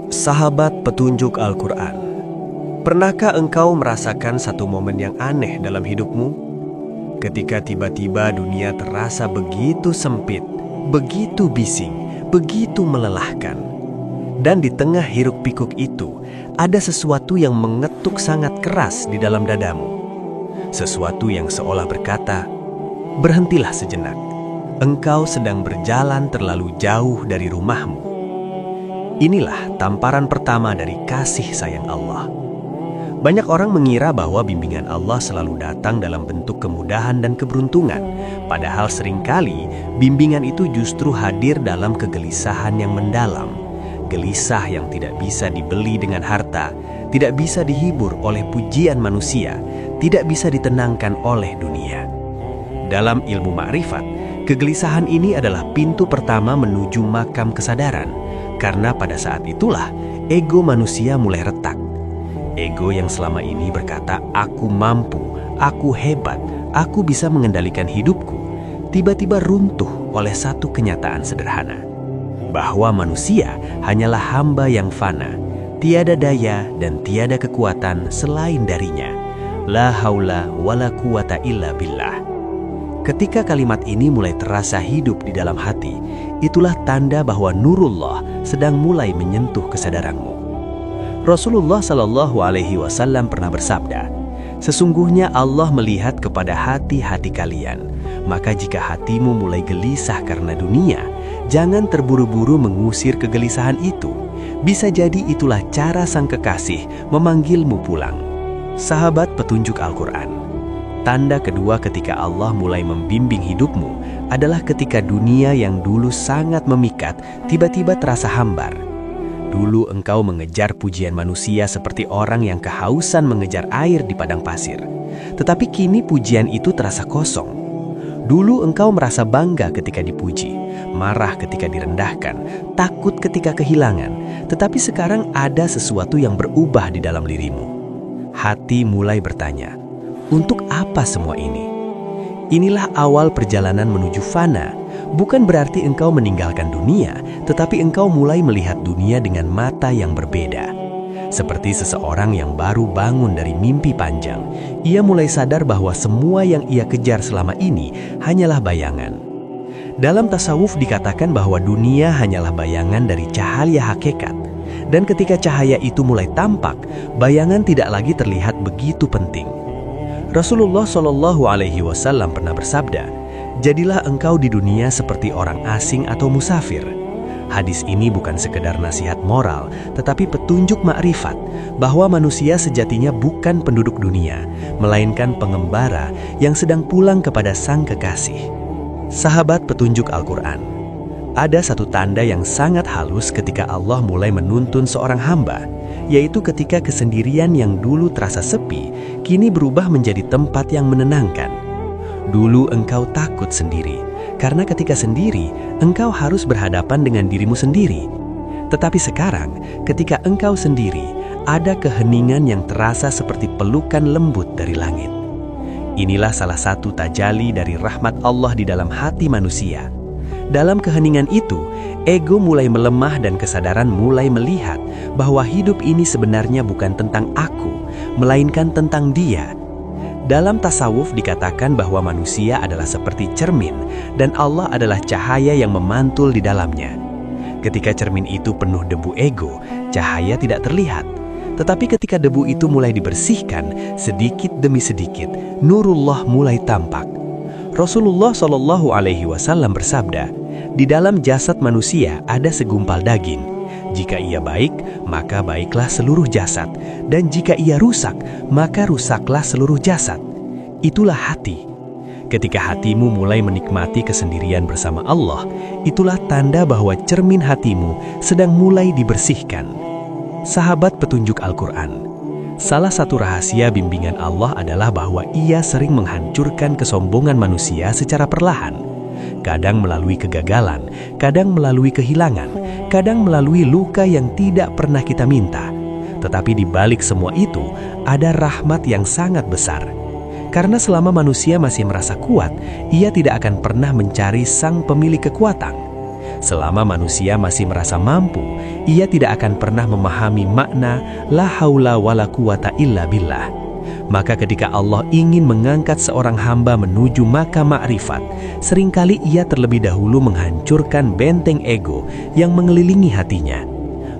Sahabat petunjuk Al-Quran, pernahkah engkau merasakan satu momen yang aneh dalam hidupmu? Ketika tiba-tiba dunia terasa begitu sempit, begitu bising, begitu melelahkan. Dan di tengah hiruk-pikuk itu, ada sesuatu yang mengetuk sangat keras di dalam dadamu. Sesuatu yang seolah berkata, "Berhentilah sejenak, engkau sedang berjalan terlalu jauh dari rumahmu." Inilah tamparan pertama dari kasih sayang Allah. Banyak orang mengira bahwa bimbingan Allah selalu datang dalam bentuk kemudahan dan keberuntungan. Padahal seringkali bimbingan itu justru hadir dalam kegelisahan yang mendalam. Gelisah yang tidak bisa dibeli dengan harta, tidak bisa dihibur oleh pujian manusia, tidak bisa ditenangkan oleh dunia. Dalam ilmu ma'rifat, kegelisahan ini adalah pintu pertama menuju makam kesadaran. Karena pada saat itulah ego manusia mulai retak. Ego yang selama ini berkata, "Aku mampu, aku hebat, aku bisa mengendalikan hidupku," tiba-tiba runtuh oleh satu kenyataan sederhana. Bahwa manusia hanyalah hamba yang fana, tiada daya dan tiada kekuatan selain darinya. La haula wala quwata illa billah. Ketika kalimat ini mulai terasa hidup di dalam hati, itulah tanda bahwa nurullah sedang mulai menyentuh kesadaranmu. Rasulullah Shallallahu Alaihi Wasallam pernah bersabda, "Sesungguhnya Allah melihat kepada hati-hati kalian. Maka jika hatimu mulai gelisah karena dunia, jangan terburu-buru mengusir kegelisahan itu. Bisa jadi itulah cara Sang Kekasih memanggilmu pulang." Sahabat petunjuk Al-Quran, tanda kedua ketika Allah mulai membimbing hidupmu adalah ketika dunia yang dulu sangat memikat tiba-tiba terasa hambar. Dulu engkau mengejar pujian manusia seperti orang yang kehausan mengejar air di padang pasir. Tetapi kini pujian itu terasa kosong. Dulu engkau merasa bangga ketika dipuji, marah ketika direndahkan, takut ketika kehilangan. Tetapi sekarang ada sesuatu yang berubah di dalam dirimu. Hati mulai bertanya, "Untuk apa semua ini?" Inilah awal perjalanan menuju fana. Bukan berarti engkau meninggalkan dunia, tetapi engkau mulai melihat dunia dengan mata yang berbeda. Seperti seseorang yang baru bangun dari mimpi panjang, ia mulai sadar bahwa semua yang ia kejar selama ini hanyalah bayangan. Dalam tasawuf dikatakan bahwa dunia hanyalah bayangan dari cahaya hakikat. Dan ketika cahaya itu mulai tampak, bayangan tidak lagi terlihat begitu penting. Rasulullah Shallallahu Alaihi Wasallam pernah bersabda, "Jadilah engkau di dunia seperti orang asing atau musafir." Hadis ini bukan sekedar nasihat moral, tetapi petunjuk makrifat bahwa manusia sejatinya bukan penduduk dunia, melainkan pengembara yang sedang pulang kepada Sang Kekasih. Sahabat petunjuk Al-Quran, ada satu tanda yang sangat halus ketika Allah mulai menuntun seorang hamba, yaitu ketika kesendirian yang dulu terasa sepi, kini berubah menjadi tempat yang menenangkan. Dulu engkau takut sendiri, karena ketika sendiri, engkau harus berhadapan dengan dirimu sendiri. Tetapi sekarang, ketika engkau sendiri, ada keheningan yang terasa seperti pelukan lembut dari langit. Inilah salah satu tajalli dari rahmat Allah di dalam hati manusia. Dalam keheningan itu, ego mulai melemah dan kesadaran mulai melihat bahwa hidup ini sebenarnya bukan tentang aku, melainkan tentang Dia. Dalam tasawuf dikatakan bahwa manusia adalah seperti cermin dan Allah adalah cahaya yang memantul di dalamnya. Ketika cermin itu penuh debu ego, cahaya tidak terlihat. Tetapi ketika debu itu mulai dibersihkan, sedikit demi sedikit, nurullah mulai tampak. Rasulullah Shallallahu Alaihi Wasallam bersabda, "Di dalam jasad manusia ada segumpal daging. Jika ia baik, maka baiklah seluruh jasad. Dan jika ia rusak, maka rusaklah seluruh jasad. Itulah hati." Ketika hatimu mulai menikmati kesendirian bersama Allah, itulah tanda bahwa cermin hatimu sedang mulai dibersihkan. Sahabat petunjuk Al-Quran, salah satu rahasia bimbingan Allah adalah bahwa Ia sering menghancurkan kesombongan manusia secara perlahan. Kadang melalui kegagalan, kadang melalui kehilangan, kadang melalui luka yang tidak pernah kita minta. Tetapi di balik semua itu, ada rahmat yang sangat besar. Karena selama manusia masih merasa kuat, ia tidak akan pernah mencari sang pemilik kekuatan. Selama manusia masih merasa mampu, ia tidak akan pernah memahami makna la haula wala quwata illa billah. Maka ketika Allah ingin mengangkat seorang hamba menuju makam ma'rifat, seringkali ia terlebih dahulu menghancurkan benteng ego yang mengelilingi hatinya.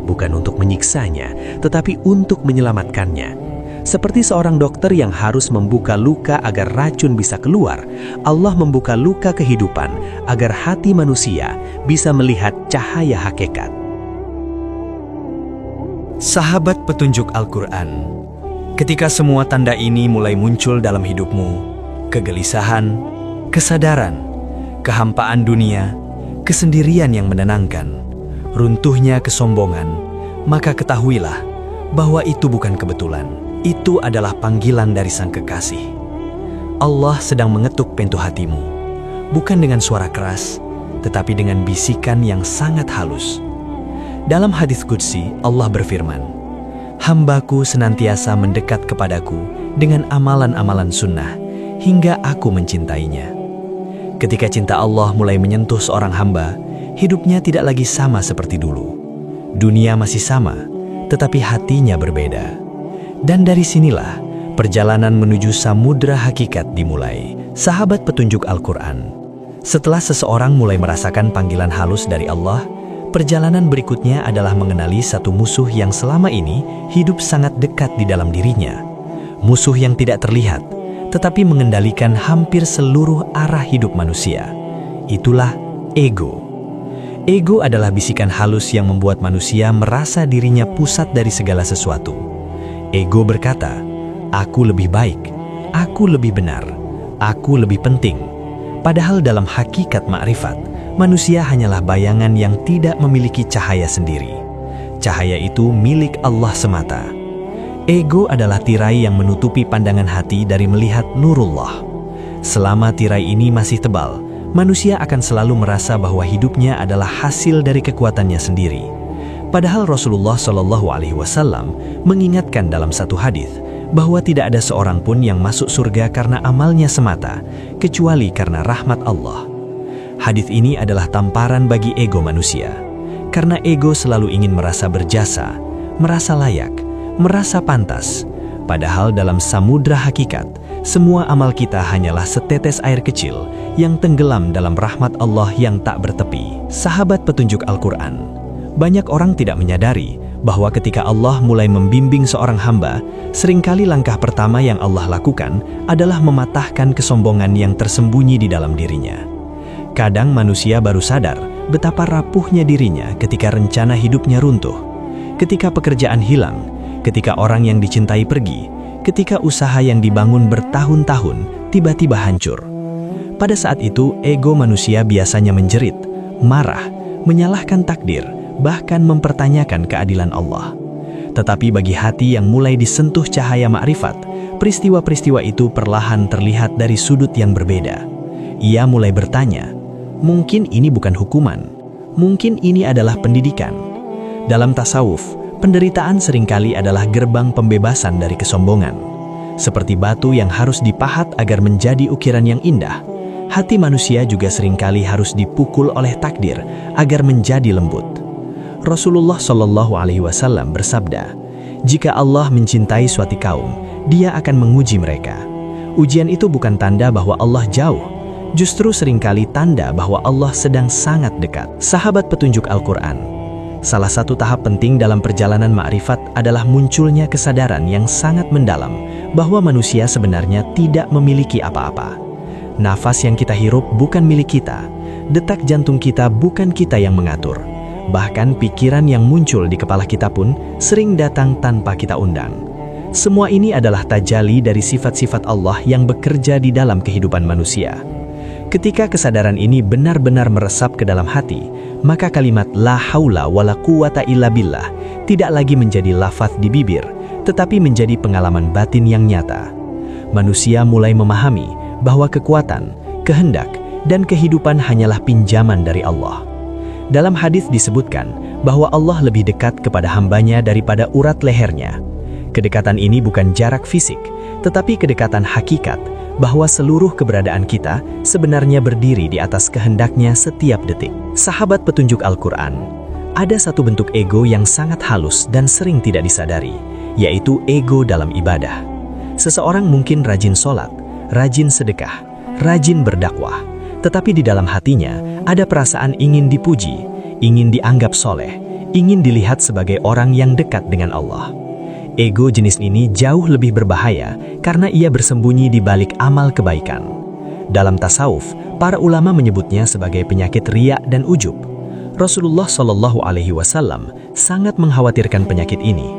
Bukan untuk menyiksanya, tetapi untuk menyelamatkannya. Seperti seorang dokter yang harus membuka luka agar racun bisa keluar, Allah membuka luka kehidupan agar hati manusia bisa melihat cahaya hakikat. Sahabat petunjuk Al-Quran, ketika semua tanda ini mulai muncul dalam hidupmu, kegelisahan, kesadaran, kehampaan dunia, kesendirian yang menenangkan, runtuhnya kesombongan, maka ketahuilah bahwa itu bukan kebetulan. Itu adalah panggilan dari Sang Kekasih. Allah sedang mengetuk pintu hatimu, bukan dengan suara keras, tetapi dengan bisikan yang sangat halus. Dalam hadits qudsi, Allah berfirman, "Hambaku senantiasa mendekat kepadaku dengan amalan-amalan sunnah, hingga aku mencintainya." Ketika cinta Allah mulai menyentuh seorang hamba, hidupnya tidak lagi sama seperti dulu. Dunia masih sama, tetapi hatinya berbeda. Dan dari sinilah perjalanan menuju samudra hakikat dimulai. Sahabat petunjuk Al-Quran, setelah seseorang mulai merasakan panggilan halus dari Allah, perjalanan berikutnya adalah mengenali satu musuh yang selama ini hidup sangat dekat di dalam dirinya. Musuh yang tidak terlihat, tetapi mengendalikan hampir seluruh arah hidup manusia. Itulah ego. Ego adalah bisikan halus yang membuat manusia merasa dirinya pusat dari segala sesuatu. Ego berkata, "Aku lebih baik, aku lebih benar, aku lebih penting." Padahal dalam hakikat ma'rifat, manusia hanyalah bayangan yang tidak memiliki cahaya sendiri. Cahaya itu milik Allah semata. Ego adalah tirai yang menutupi pandangan hati dari melihat nurullah. Selama tirai ini masih tebal, manusia akan selalu merasa bahwa hidupnya adalah hasil dari kekuatannya sendiri. Padahal Rasulullah SAW mengingatkan dalam satu hadis bahwa tidak ada seorang pun yang masuk surga karena amalnya semata, kecuali karena rahmat Allah. Hadis ini adalah tamparan bagi ego manusia, karena ego selalu ingin merasa berjasa, merasa layak, merasa pantas. Padahal dalam samudra hakikat, semua amal kita hanyalah setetes air kecil yang tenggelam dalam rahmat Allah yang tak bertepi. Sahabat petunjuk Al-Quran, banyak orang tidak menyadari bahwa ketika Allah mulai membimbing seorang hamba, seringkali langkah pertama yang Allah lakukan adalah mematahkan kesombongan yang tersembunyi di dalam dirinya. Kadang manusia baru sadar betapa rapuhnya dirinya ketika rencana hidupnya runtuh, ketika pekerjaan hilang, ketika orang yang dicintai pergi, ketika usaha yang dibangun bertahun-tahun tiba-tiba hancur. Pada saat itu, ego manusia biasanya menjerit, marah, menyalahkan takdir, bahkan mempertanyakan keadilan Allah. Tetapi bagi hati yang mulai disentuh cahaya ma'rifat, peristiwa-peristiwa itu perlahan terlihat dari sudut yang berbeda. Ia mulai bertanya, mungkin ini bukan hukuman, mungkin ini adalah pendidikan. Dalam tasawuf, penderitaan seringkali adalah gerbang pembebasan dari kesombongan. Seperti batu yang harus dipahat agar menjadi ukiran yang indah, hati manusia juga seringkali harus dipukul oleh takdir agar menjadi lembut. Rasulullah SAW bersabda, "Jika Allah mencintai suatu kaum, Dia akan menguji mereka." Ujian itu bukan tanda bahwa Allah jauh, justru seringkali tanda bahwa Allah sedang sangat dekat. Sahabat petunjuk Al-Quran, salah satu tahap penting dalam perjalanan ma'rifat adalah munculnya kesadaran yang sangat mendalam bahwa manusia sebenarnya tidak memiliki apa-apa. Nafas yang kita hirup bukan milik kita, detak jantung kita bukan kita yang mengatur. Bahkan pikiran yang muncul di kepala kita pun sering datang tanpa kita undang. Semua ini adalah tajalli dari sifat-sifat Allah yang bekerja di dalam kehidupan manusia. Ketika kesadaran ini benar-benar meresap ke dalam hati, maka kalimat la haula wala quwata illa billah tidak lagi menjadi lafaz di bibir, tetapi menjadi pengalaman batin yang nyata. Manusia mulai memahami bahwa kekuatan, kehendak, dan kehidupan hanyalah pinjaman dari Allah. Dalam hadis disebutkan bahwa Allah lebih dekat kepada hambanya daripada urat lehernya. Kedekatan ini bukan jarak fisik, tetapi kedekatan hakikat, bahwa seluruh keberadaan kita sebenarnya berdiri di atas kehendaknya setiap detik. Sahabat petunjuk Al-Quran, ada satu bentuk ego yang sangat halus dan sering tidak disadari, yaitu ego dalam ibadah. Seseorang mungkin rajin sholat, rajin sedekah, rajin berdakwah, tetapi di dalam hatinya ada perasaan ingin dipuji, ingin dianggap soleh, ingin dilihat sebagai orang yang dekat dengan Allah. Ego jenis ini jauh lebih berbahaya karena ia bersembunyi di balik amal kebaikan. Dalam tasawuf, para ulama menyebutnya sebagai penyakit riya dan ujub. Rasulullah Shallallahu Alaihi Wasallam sangat mengkhawatirkan penyakit ini.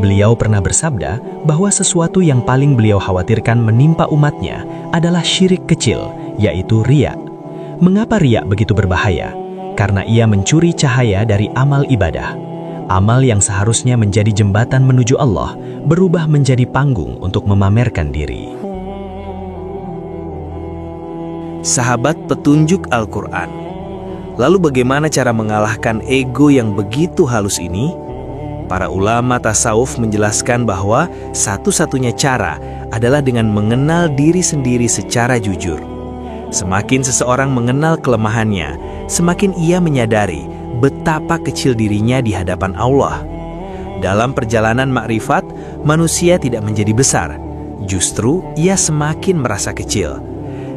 Beliau pernah bersabda bahwa sesuatu yang paling beliau khawatirkan menimpa umatnya adalah syirik kecil, yaitu riya. Mengapa riya begitu berbahaya? Karena ia mencuri cahaya dari amal ibadah. Amal yang seharusnya menjadi jembatan menuju Allah berubah menjadi panggung untuk memamerkan diri. Sahabat petunjuk Al-Quran, lalu bagaimana cara mengalahkan ego yang begitu halus ini? Para ulama tasawuf menjelaskan bahwa satu-satunya cara adalah dengan mengenal diri sendiri secara jujur. Semakin seseorang mengenal kelemahannya, semakin ia menyadari betapa kecil dirinya di hadapan Allah. Dalam perjalanan makrifat, manusia tidak menjadi besar. Justru ia semakin merasa kecil.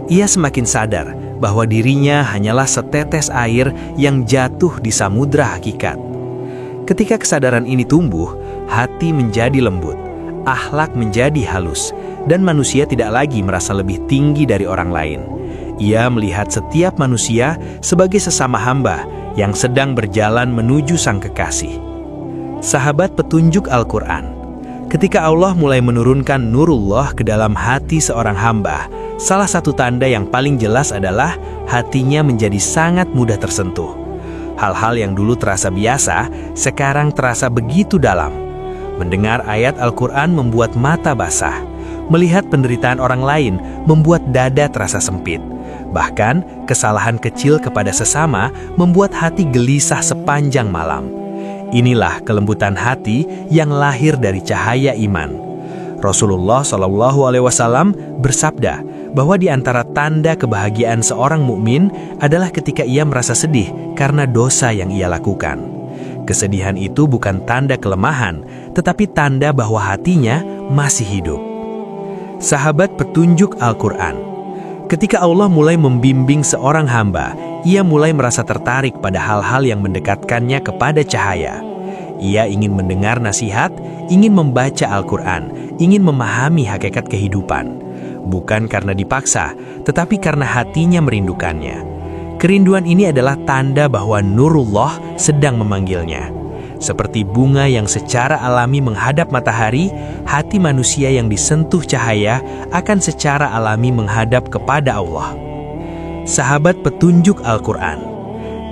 Ia semakin sadar bahwa dirinya hanyalah setetes air yang jatuh di samudra hakikat. Ketika kesadaran ini tumbuh, hati menjadi lembut, akhlak menjadi halus, dan manusia tidak lagi merasa lebih tinggi dari orang lain. Ia melihat setiap manusia sebagai sesama hamba yang sedang berjalan menuju Sang Kekasih. Sahabat petunjuk Al-Quran, ketika Allah mulai menurunkan nurullah ke dalam hati seorang hamba, salah satu tanda yang paling jelas adalah hatinya menjadi sangat mudah tersentuh. Hal-hal yang dulu terasa biasa, sekarang terasa begitu dalam. Mendengar ayat Al-Quran membuat mata basah. Melihat penderitaan orang lain membuat dada terasa sempit. Bahkan, kesalahan kecil kepada sesama membuat hati gelisah sepanjang malam. Inilah kelembutan hati yang lahir dari cahaya iman. Rasulullah SAW bersabda bahwa di antara tanda kebahagiaan seorang mukmin adalah ketika ia merasa sedih karena dosa yang ia lakukan. Kesedihan itu bukan tanda kelemahan, tetapi tanda bahwa hatinya masih hidup. Sahabat petunjuk Al-Quran, ketika Allah mulai membimbing seorang hamba, ia mulai merasa tertarik pada hal-hal yang mendekatkannya kepada cahaya. Ia ingin mendengar nasihat, ingin membaca Al-Quran, ingin memahami hakikat kehidupan. Bukan karena dipaksa, tetapi karena hatinya merindukannya. Kerinduan ini adalah tanda bahwa nurullah sedang memanggilnya. Seperti bunga yang secara alami menghadap matahari, hati manusia yang disentuh cahaya akan secara alami menghadap kepada Allah. Sahabat petunjuk Al-Quran,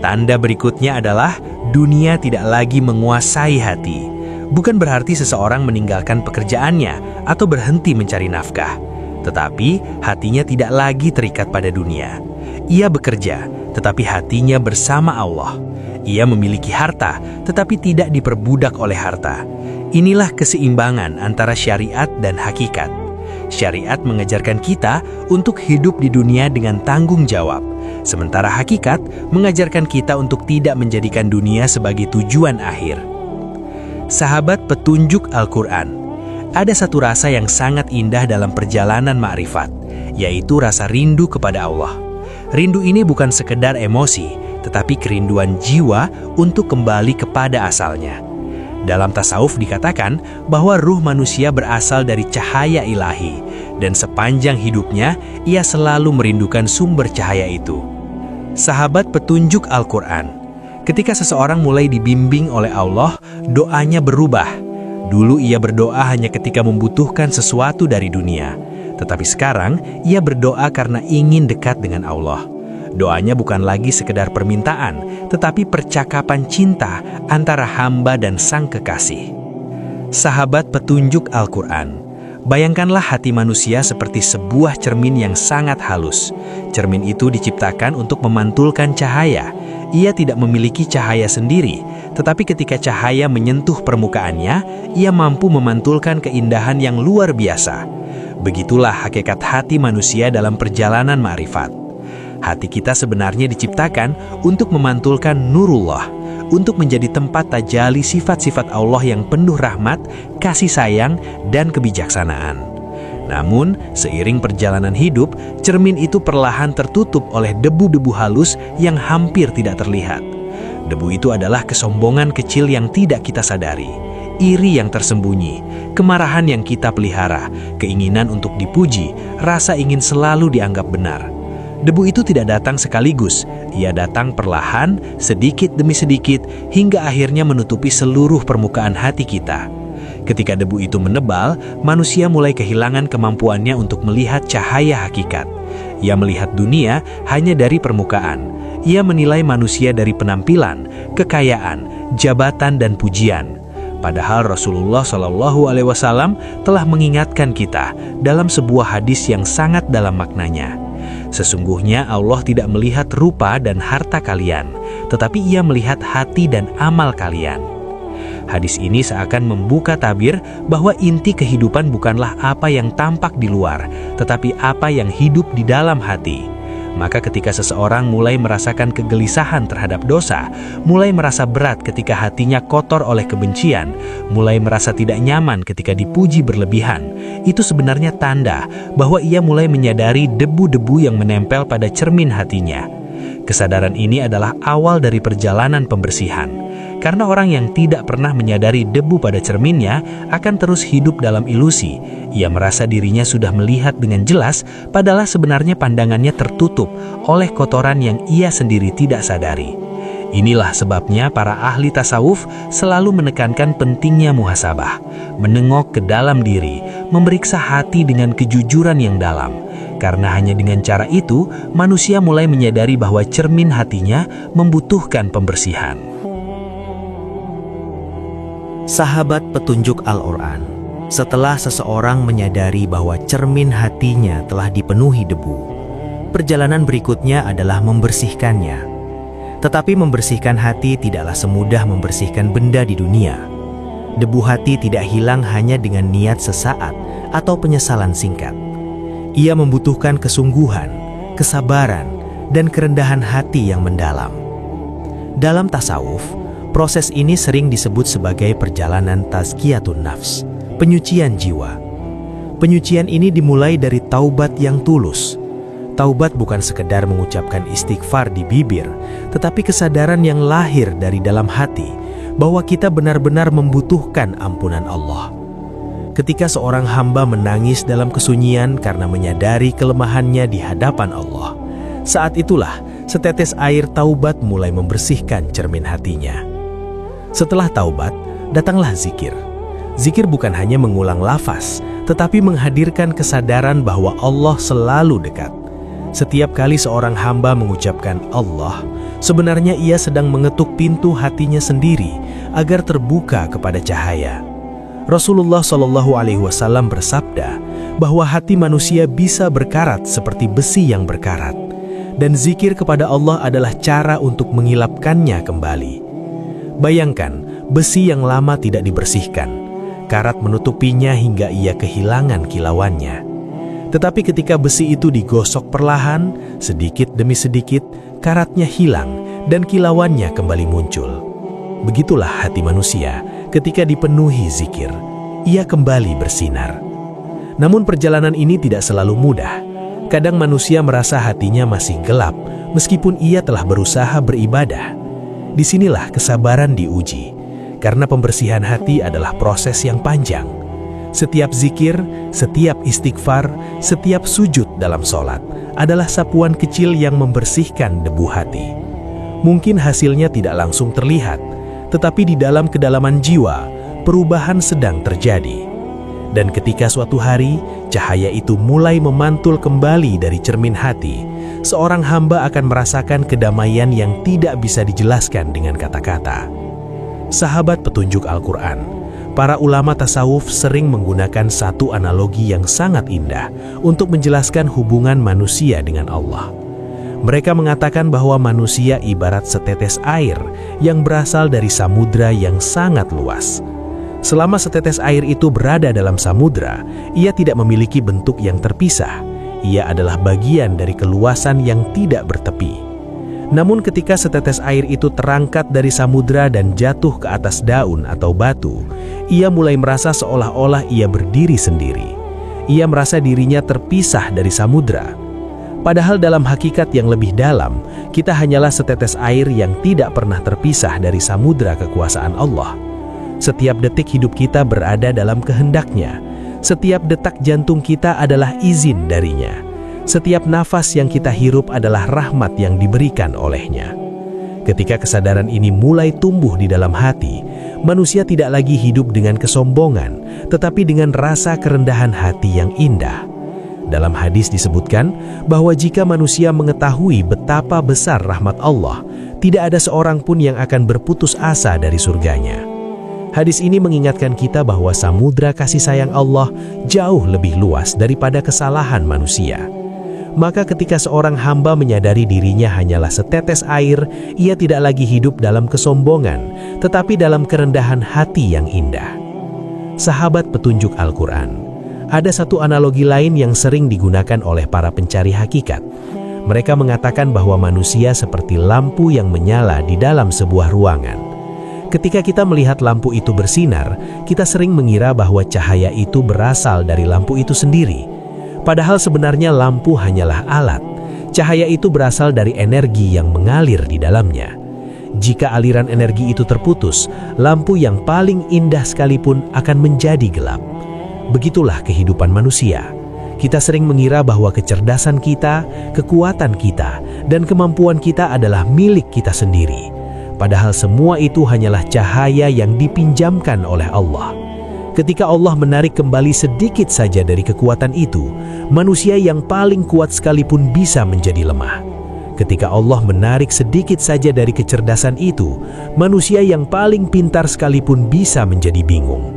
tanda berikutnya adalah dunia tidak lagi menguasai hati. Bukan berarti seseorang meninggalkan pekerjaannya atau berhenti mencari nafkah, tetapi hatinya tidak lagi terikat pada dunia. Ia bekerja, tetapi hatinya bersama Allah. Ia memiliki harta, tetapi tidak diperbudak oleh harta. Inilah keseimbangan antara syariat dan hakikat. Syariat mengajarkan kita untuk hidup di dunia dengan tanggung jawab, sementara hakikat mengajarkan kita untuk tidak menjadikan dunia sebagai tujuan akhir. Sahabat petunjuk Al-Quran, ada satu rasa yang sangat indah dalam perjalanan ma'rifat, yaitu rasa rindu kepada Allah. Rindu ini bukan sekedar emosi, tetapi kerinduan jiwa untuk kembali kepada asalnya. Dalam tasawuf dikatakan bahwa ruh manusia berasal dari cahaya ilahi, dan sepanjang hidupnya ia selalu merindukan sumber cahaya itu. Sahabat petunjuk Al-Quran, ketika seseorang mulai dibimbing oleh Allah, doanya berubah. Dulu ia berdoa hanya ketika membutuhkan sesuatu dari dunia, tetapi sekarang ia berdoa karena ingin dekat dengan Allah. Doanya bukan lagi sekedar permintaan, tetapi percakapan cinta antara hamba dan Sang Kekasih. Sahabat petunjuk Al-Quran, bayangkanlah hati manusia seperti sebuah cermin yang sangat halus. Cermin itu diciptakan untuk memantulkan cahaya. Ia tidak memiliki cahaya sendiri, tetapi ketika cahaya menyentuh permukaannya, ia mampu memantulkan keindahan yang luar biasa. Begitulah hakikat hati manusia dalam perjalanan ma'rifat. Hati kita sebenarnya diciptakan untuk memantulkan nurullah, untuk menjadi tempat tajali sifat-sifat Allah yang penuh rahmat, kasih sayang, dan kebijaksanaan. Namun, seiring perjalanan hidup, cermin itu perlahan tertutup oleh debu-debu halus yang hampir tidak terlihat. Debu itu adalah kesombongan kecil yang tidak kita sadari, iri yang tersembunyi, kemarahan yang kita pelihara, keinginan untuk dipuji, rasa ingin selalu dianggap benar. Debu itu tidak datang sekaligus, ia datang perlahan, sedikit demi sedikit, hingga akhirnya menutupi seluruh permukaan hati kita. Ketika debu itu menebal, manusia mulai kehilangan kemampuannya untuk melihat cahaya hakikat. Ia melihat dunia hanya dari permukaan. Ia menilai manusia dari penampilan, kekayaan, jabatan, dan pujian. Padahal Rasulullah SAW telah mengingatkan kita dalam sebuah hadis yang sangat dalam maknanya. Sesungguhnya Allah tidak melihat rupa dan harta kalian, tetapi Ia melihat hati dan amal kalian. Hadis ini seakan membuka tabir bahwa inti kehidupan bukanlah apa yang tampak di luar, tetapi apa yang hidup di dalam hati. Maka ketika seseorang mulai merasakan kegelisahan terhadap dosa, mulai merasa berat ketika hatinya kotor oleh kebencian, mulai merasa tidak nyaman ketika dipuji berlebihan, itu sebenarnya tanda bahwa ia mulai menyadari debu-debu yang menempel pada cermin hatinya. Kesadaran ini adalah awal dari perjalanan pembersihan. Karena orang yang tidak pernah menyadari debu pada cerminnya akan terus hidup dalam ilusi. Ia merasa dirinya sudah melihat dengan jelas, padahal sebenarnya pandangannya tertutup oleh kotoran yang ia sendiri tidak sadari. Inilah sebabnya para ahli tasawuf selalu menekankan pentingnya muhasabah, menengok ke dalam diri, memeriksa hati dengan kejujuran yang dalam. Karena hanya dengan cara itu, manusia mulai menyadari bahwa cermin hatinya membutuhkan pembersihan. Sahabat petunjuk Al-Quran, setelah seseorang menyadari bahwa cermin hatinya telah dipenuhi debu, perjalanan berikutnya adalah membersihkannya. Tetapi membersihkan hati tidaklah semudah membersihkan benda di dunia. Debu hati tidak hilang hanya dengan niat sesaat atau penyesalan singkat. Ia membutuhkan kesungguhan, kesabaran, dan kerendahan hati yang mendalam. Dalam tasawuf, proses ini sering disebut sebagai perjalanan tazkiyatun nafs, penyucian jiwa. Penyucian ini dimulai dari taubat yang tulus. Taubat bukan sekedar mengucapkan istighfar di bibir, tetapi kesadaran yang lahir dari dalam hati bahwa kita benar-benar membutuhkan ampunan Allah. Ketika seorang hamba menangis dalam kesunyian karena menyadari kelemahannya di hadapan Allah, saat itulah setetes air taubat mulai membersihkan cermin hatinya. Setelah taubat, datanglah zikir. Zikir bukan hanya mengulang lafaz, tetapi menghadirkan kesadaran bahwa Allah selalu dekat. Setiap kali seorang hamba mengucapkan Allah, sebenarnya ia sedang mengetuk pintu hatinya sendiri agar terbuka kepada cahaya. Rasulullah SAW bersabda bahwa hati manusia bisa berkarat seperti besi yang berkarat, dan zikir kepada Allah adalah cara untuk mengilapkannya kembali. Bayangkan, besi yang lama tidak dibersihkan, karat menutupinya hingga ia kehilangan kilauannya. Tetapi ketika besi itu digosok perlahan, sedikit demi sedikit, karatnya hilang dan kilauannya kembali muncul. Begitulah hati manusia ketika dipenuhi zikir, ia kembali bersinar. Namun perjalanan ini tidak selalu mudah. Kadang manusia merasa hatinya masih gelap, meskipun ia telah berusaha beribadah. Disinilah kesabaran diuji, karena pembersihan hati adalah proses yang panjang. Setiap zikir, setiap istighfar, setiap sujud dalam sholat adalah sapuan kecil yang membersihkan debu hati. Mungkin hasilnya tidak langsung terlihat, tetapi di dalam kedalaman jiwa, perubahan sedang terjadi. Dan ketika suatu hari, cahaya itu mulai memantul kembali dari cermin hati, seorang hamba akan merasakan kedamaian yang tidak bisa dijelaskan dengan kata-kata. Sahabat petunjuk Al-Quran, para ulama tasawuf sering menggunakan satu analogi yang sangat indah untuk menjelaskan hubungan manusia dengan Allah. Mereka mengatakan bahwa manusia ibarat setetes air yang berasal dari samudra yang sangat luas. Selama setetes air itu berada dalam samudra, ia tidak memiliki bentuk yang terpisah. Ia adalah bagian dari keluasan yang tidak bertepi. Namun ketika setetes air itu terangkat dari samudra dan jatuh ke atas daun atau batu, ia mulai merasa seolah-olah ia berdiri sendiri. Ia merasa dirinya terpisah dari samudra. Padahal dalam hakikat yang lebih dalam, kita hanyalah setetes air yang tidak pernah terpisah dari samudra kekuasaan Allah. Setiap detik hidup kita berada dalam kehendak-Nya. Setiap detak jantung kita adalah izin darinya. Setiap nafas yang kita hirup adalah rahmat yang diberikan oleh-Nya. Ketika kesadaran ini mulai tumbuh di dalam hati, manusia tidak lagi hidup dengan kesombongan, tetapi dengan rasa kerendahan hati yang indah. Dalam hadis disebutkan bahwa jika manusia mengetahui betapa besar rahmat Allah, tidak ada seorang pun yang akan berputus asa dari surganya. Hadis ini mengingatkan kita bahwa samudra kasih sayang Allah jauh lebih luas daripada kesalahan manusia. Maka ketika seorang hamba menyadari dirinya hanyalah setetes air, ia tidak lagi hidup dalam kesombongan, tetapi dalam kerendahan hati yang indah. Sahabat petunjuk Al-Quran, ada satu analogi lain yang sering digunakan oleh para pencari hakikat. Mereka mengatakan bahwa manusia seperti lampu yang menyala di dalam sebuah ruangan. Ketika kita melihat lampu itu bersinar, kita sering mengira bahwa cahaya itu berasal dari lampu itu sendiri. Padahal sebenarnya lampu hanyalah alat. Cahaya itu berasal dari energi yang mengalir di dalamnya. Jika aliran energi itu terputus, lampu yang paling indah sekalipun akan menjadi gelap. Begitulah kehidupan manusia. Kita sering mengira bahwa kecerdasan kita, kekuatan kita, dan kemampuan kita adalah milik kita sendiri. Padahal semua itu hanyalah cahaya yang dipinjamkan oleh Allah. Ketika Allah menarik kembali sedikit saja dari kekuatan itu, manusia yang paling kuat sekalipun bisa menjadi lemah. Ketika Allah menarik sedikit saja dari kecerdasan itu, manusia yang paling pintar sekalipun bisa menjadi bingung.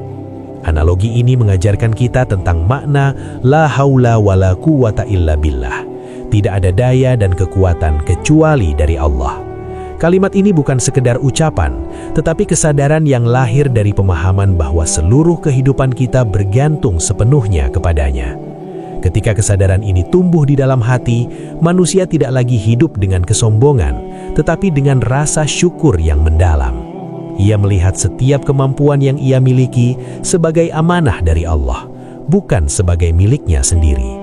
Analogi ini mengajarkan kita tentang makna la haula wala quwata illa billah. Tidak ada daya dan kekuatan kecuali dari Allah. Kalimat ini bukan sekedar ucapan, tetapi kesadaran yang lahir dari pemahaman bahwa seluruh kehidupan kita bergantung sepenuhnya kepadanya. Ketika kesadaran ini tumbuh di dalam hati, manusia tidak lagi hidup dengan kesombongan, tetapi dengan rasa syukur yang mendalam. Ia melihat setiap kemampuan yang ia miliki sebagai amanah dari Allah, bukan sebagai miliknya sendiri.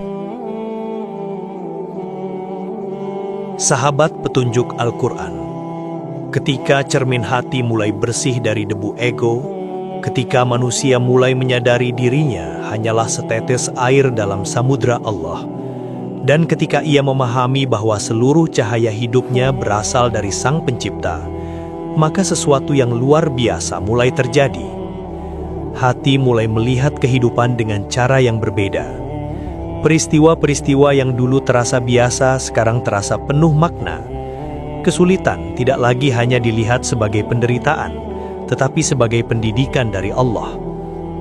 Sahabat petunjuk Al-Quran, ketika cermin hati mulai bersih dari debu ego, ketika manusia mulai menyadari dirinya hanyalah setetes air dalam samudra Allah, dan ketika ia memahami bahwa seluruh cahaya hidupnya berasal dari Sang Pencipta, maka sesuatu yang luar biasa mulai terjadi. Hati mulai melihat kehidupan dengan cara yang berbeda. Peristiwa-peristiwa yang dulu terasa biasa sekarang terasa penuh makna. Kesulitan tidak lagi hanya dilihat sebagai penderitaan, tetapi sebagai pendidikan dari Allah.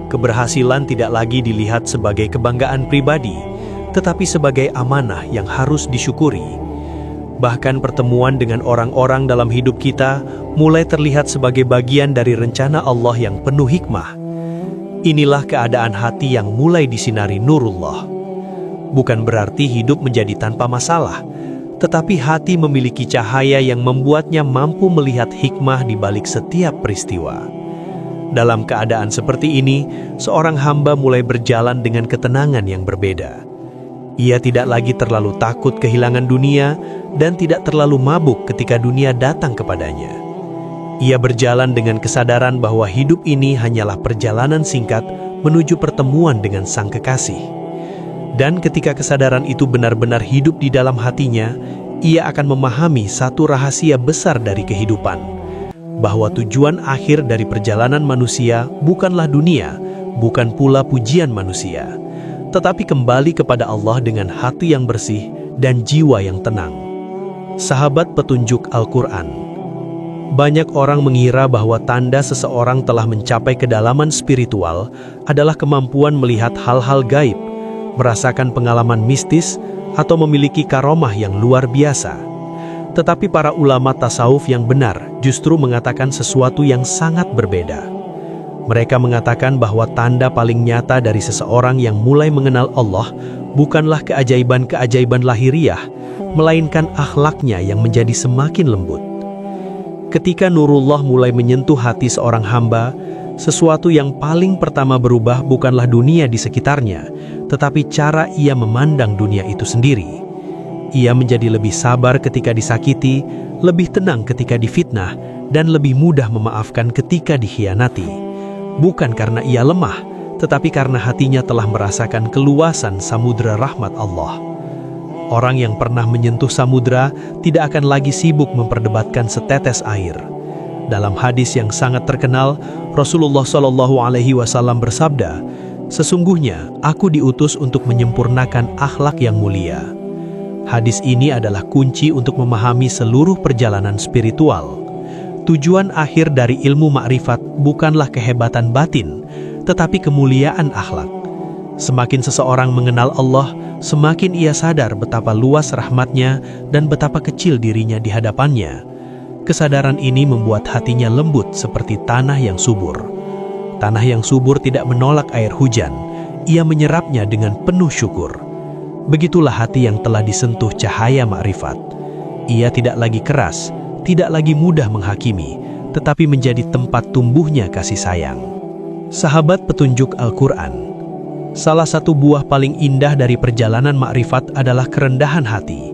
Keberhasilan tidak lagi dilihat sebagai kebanggaan pribadi, tetapi sebagai amanah yang harus disyukuri. Bahkan pertemuan dengan orang-orang dalam hidup kita mulai terlihat sebagai bagian dari rencana Allah yang penuh hikmah. Inilah keadaan hati yang mulai disinari nurullah. Bukan berarti hidup menjadi tanpa masalah, tetapi hati memiliki cahaya yang membuatnya mampu melihat hikmah di balik setiap peristiwa. Dalam keadaan seperti ini, seorang hamba mulai berjalan dengan ketenangan yang berbeda. Ia tidak lagi terlalu takut kehilangan dunia dan tidak terlalu mabuk ketika dunia datang kepadanya. Ia berjalan dengan kesadaran bahwa hidup ini hanyalah perjalanan singkat menuju pertemuan dengan Sang Kekasih. Dan ketika kesadaran itu benar-benar hidup di dalam hatinya, ia akan memahami satu rahasia besar dari kehidupan, bahwa tujuan akhir dari perjalanan manusia bukanlah dunia, bukan pula pujian manusia, tetapi kembali kepada Allah dengan hati yang bersih dan jiwa yang tenang. Sahabat petunjuk Al-Quran, banyak orang mengira bahwa tanda seseorang telah mencapai kedalaman spiritual adalah kemampuan melihat hal-hal gaib, merasakan pengalaman mistis, atau memiliki karomah yang luar biasa. Tetapi para ulama tasawuf yang benar justru mengatakan sesuatu yang sangat berbeda. Mereka mengatakan bahwa tanda paling nyata dari seseorang yang mulai mengenal Allah bukanlah keajaiban-keajaiban lahiriah, melainkan akhlaknya yang menjadi semakin lembut. Ketika nurullah mulai menyentuh hati seorang hamba, sesuatu yang paling pertama berubah bukanlah dunia di sekitarnya, tetapi cara ia memandang dunia itu sendiri. Ia menjadi lebih sabar ketika disakiti, lebih tenang ketika difitnah, dan lebih mudah memaafkan ketika dikhianati. Bukan karena ia lemah, tetapi karena hatinya telah merasakan keluasan samudera rahmat Allah. Orang yang pernah menyentuh samudera tidak akan lagi sibuk memperdebatkan setetes air. Dalam hadis yang sangat terkenal, Rasulullah SAW bersabda, "Sesungguhnya aku diutus untuk menyempurnakan akhlak yang mulia." Hadis ini adalah kunci untuk memahami seluruh perjalanan spiritual. Tujuan akhir dari ilmu makrifat bukanlah kehebatan batin, tetapi kemuliaan akhlak. Semakin seseorang mengenal Allah, semakin ia sadar betapa luas rahmatnya dan betapa kecil dirinya di hadapannya. Kesadaran ini membuat hatinya lembut seperti tanah yang subur. Tanah yang subur tidak menolak air hujan, ia menyerapnya dengan penuh syukur. Begitulah hati yang telah disentuh cahaya makrifat. Ia tidak lagi keras, tidak lagi mudah menghakimi, tetapi menjadi tempat tumbuhnya kasih sayang. Sahabat petunjuk Al-Quran, salah satu buah paling indah dari perjalanan makrifat adalah kerendahan hati.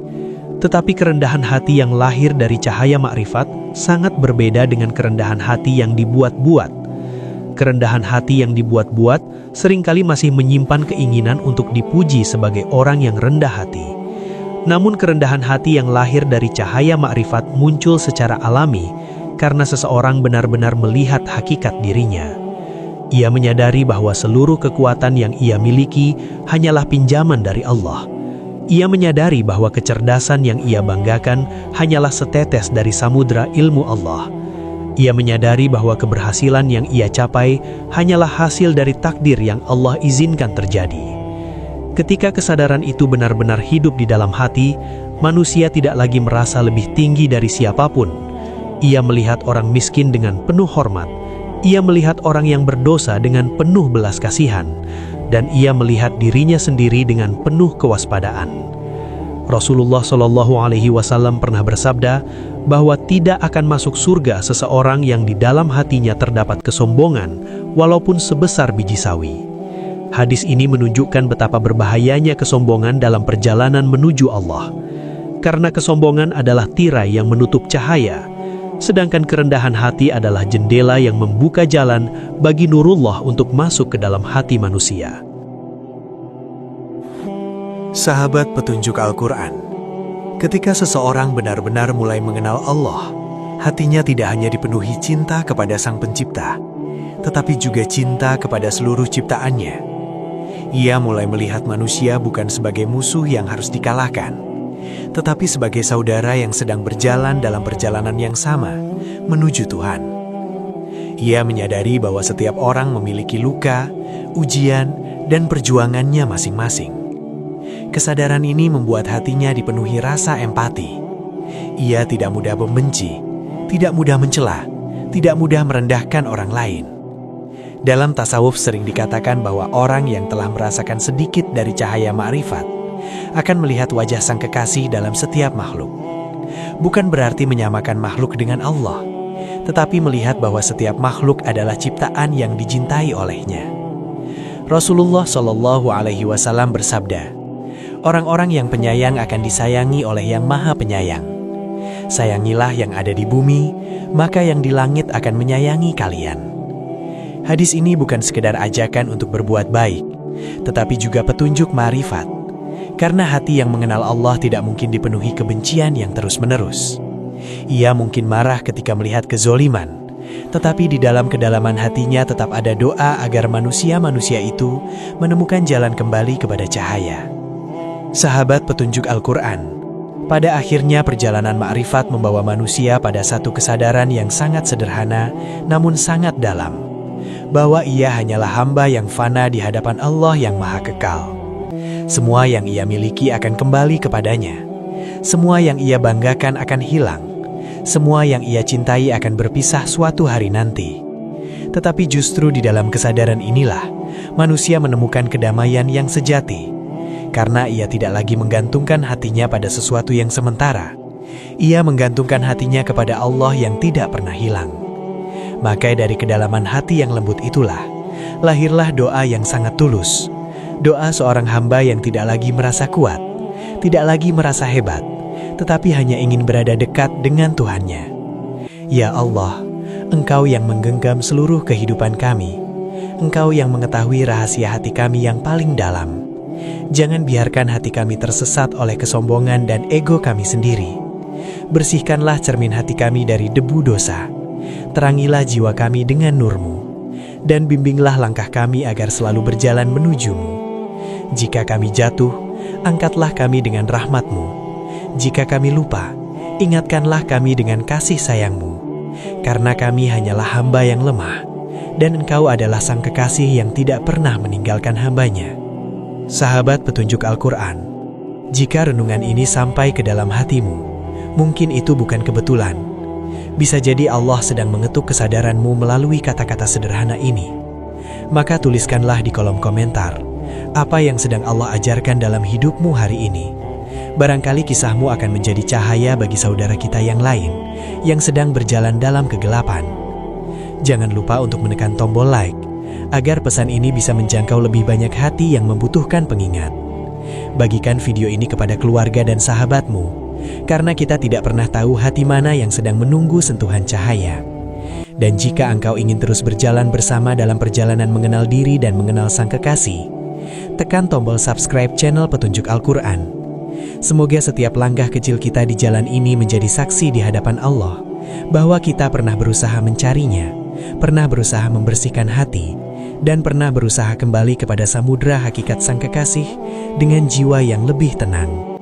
Tetapi kerendahan hati yang lahir dari cahaya makrifat sangat berbeda dengan kerendahan hati yang dibuat-buat. Kerendahan hati yang dibuat-buat seringkali masih menyimpan keinginan untuk dipuji sebagai orang yang rendah hati. Namun kerendahan hati yang lahir dari cahaya makrifat muncul secara alami karena seseorang benar-benar melihat hakikat dirinya. Ia menyadari bahwa seluruh kekuatan yang ia miliki hanyalah pinjaman dari Allah. Ia menyadari bahwa kecerdasan yang ia banggakan hanyalah setetes dari samudera ilmu Allah. Ia menyadari bahwa keberhasilan yang ia capai hanyalah hasil dari takdir yang Allah izinkan terjadi. Ketika kesadaran itu benar-benar hidup di dalam hati, manusia tidak lagi merasa lebih tinggi dari siapapun. Ia melihat orang miskin dengan penuh hormat. Ia melihat orang yang berdosa dengan penuh belas kasihan. Dan ia melihat dirinya sendiri dengan penuh kewaspadaan. Rasulullah SAW pernah bersabda bahwa tidak akan masuk surga seseorang yang di dalam hatinya terdapat kesombongan, walaupun sebesar biji sawi. Hadis ini menunjukkan betapa berbahayanya kesombongan dalam perjalanan menuju Allah. Karena kesombongan adalah tirai yang menutup cahaya, sedangkan kerendahan hati adalah jendela yang membuka jalan bagi nurullah untuk masuk ke dalam hati manusia. Sahabat petunjuk Al-Quran, ketika seseorang benar-benar mulai mengenal Allah, hatinya tidak hanya dipenuhi cinta kepada Sang Pencipta, tetapi juga cinta kepada seluruh ciptaannya. Ia mulai melihat manusia bukan sebagai musuh yang harus dikalahkan, tetapi sebagai saudara yang sedang berjalan dalam perjalanan yang sama, menuju Tuhan. Ia menyadari bahwa setiap orang memiliki luka, ujian, dan perjuangannya masing-masing. Kesadaran ini membuat hatinya dipenuhi rasa empati. Ia tidak mudah membenci, tidak mudah mencela, tidak mudah merendahkan orang lain. Dalam tasawuf sering dikatakan bahwa orang yang telah merasakan sedikit dari cahaya ma'rifat akan melihat wajah Sang Kekasih dalam setiap makhluk. Bukan berarti menyamakan makhluk dengan Allah, tetapi melihat bahwa setiap makhluk adalah ciptaan yang dicintai olehnya. Rasulullah SAW bersabda, "Orang-orang yang penyayang akan disayangi oleh Yang Maha Penyayang. Sayangilah yang ada di bumi, maka yang di langit akan menyayangi kalian." Hadis ini bukan sekedar ajakan untuk berbuat baik, tetapi juga petunjuk ma'rifat. Karena hati yang mengenal Allah tidak mungkin dipenuhi kebencian yang terus-menerus. Ia mungkin marah ketika melihat kezoliman, tetapi di dalam kedalaman hatinya tetap ada doa agar manusia-manusia itu menemukan jalan kembali kepada cahaya. Sahabat petunjuk Al-Quran, pada akhirnya perjalanan ma'rifat membawa manusia pada satu kesadaran yang sangat sederhana namun sangat dalam, bahwa ia hanyalah hamba yang fana di hadapan Allah yang Maha Kekal. Semua yang ia miliki akan kembali kepadanya. Semua yang ia banggakan akan hilang. Semua yang ia cintai akan berpisah suatu hari nanti. Tetapi justru di dalam kesadaran inilah manusia menemukan kedamaian yang sejati. Karena ia tidak lagi menggantungkan hatinya pada sesuatu yang sementara. Ia menggantungkan hatinya kepada Allah yang tidak pernah hilang. Maka dari kedalaman hati yang lembut itulah lahirlah doa yang sangat tulus. Doa seorang hamba yang tidak lagi merasa kuat, tidak lagi merasa hebat, tetapi hanya ingin berada dekat dengan Tuhannya. Ya Allah, Engkau yang menggenggam seluruh kehidupan kami. Engkau yang mengetahui rahasia hati kami yang paling dalam. Jangan biarkan hati kami tersesat oleh kesombongan dan ego kami sendiri. Bersihkanlah cermin hati kami dari debu dosa. Terangilah jiwa kami dengan nur-Mu, dan bimbinglah langkah kami agar selalu berjalan menuju-Mu. Jika kami jatuh, angkatlah kami dengan rahmat-Mu. Jika kami lupa, ingatkanlah kami dengan kasih sayang-Mu. Karena kami hanyalah hamba yang lemah, dan Engkau adalah Sang Kekasih yang tidak pernah meninggalkan hambanya. Sahabat petunjuk Al-Quran, jika renungan ini sampai ke dalam hatimu, mungkin itu bukan kebetulan. Bisa jadi Allah sedang mengetuk kesadaranmu melalui kata-kata sederhana ini. Maka tuliskanlah di kolom komentar apa yang sedang Allah ajarkan dalam hidupmu hari ini. Barangkali kisahmu akan menjadi cahaya bagi saudara kita yang lain yang sedang berjalan dalam kegelapan. Jangan lupa untuk menekan tombol like agar pesan ini bisa menjangkau lebih banyak hati yang membutuhkan pengingat. Bagikan video ini kepada keluarga dan sahabatmu, karena kita tidak pernah tahu hati mana yang sedang menunggu sentuhan cahaya. Dan jika engkau ingin terus berjalan bersama dalam perjalanan mengenal diri dan mengenal Sang Kekasih, tekan tombol subscribe channel Petunjuk Al-Quran. Semoga setiap langkah kecil kita di jalan ini menjadi saksi di hadapan Allah bahwa kita pernah berusaha mencarinya, pernah berusaha membersihkan hati, dan pernah berusaha kembali kepada samudera hakikat Sang Kekasih dengan jiwa yang lebih tenang.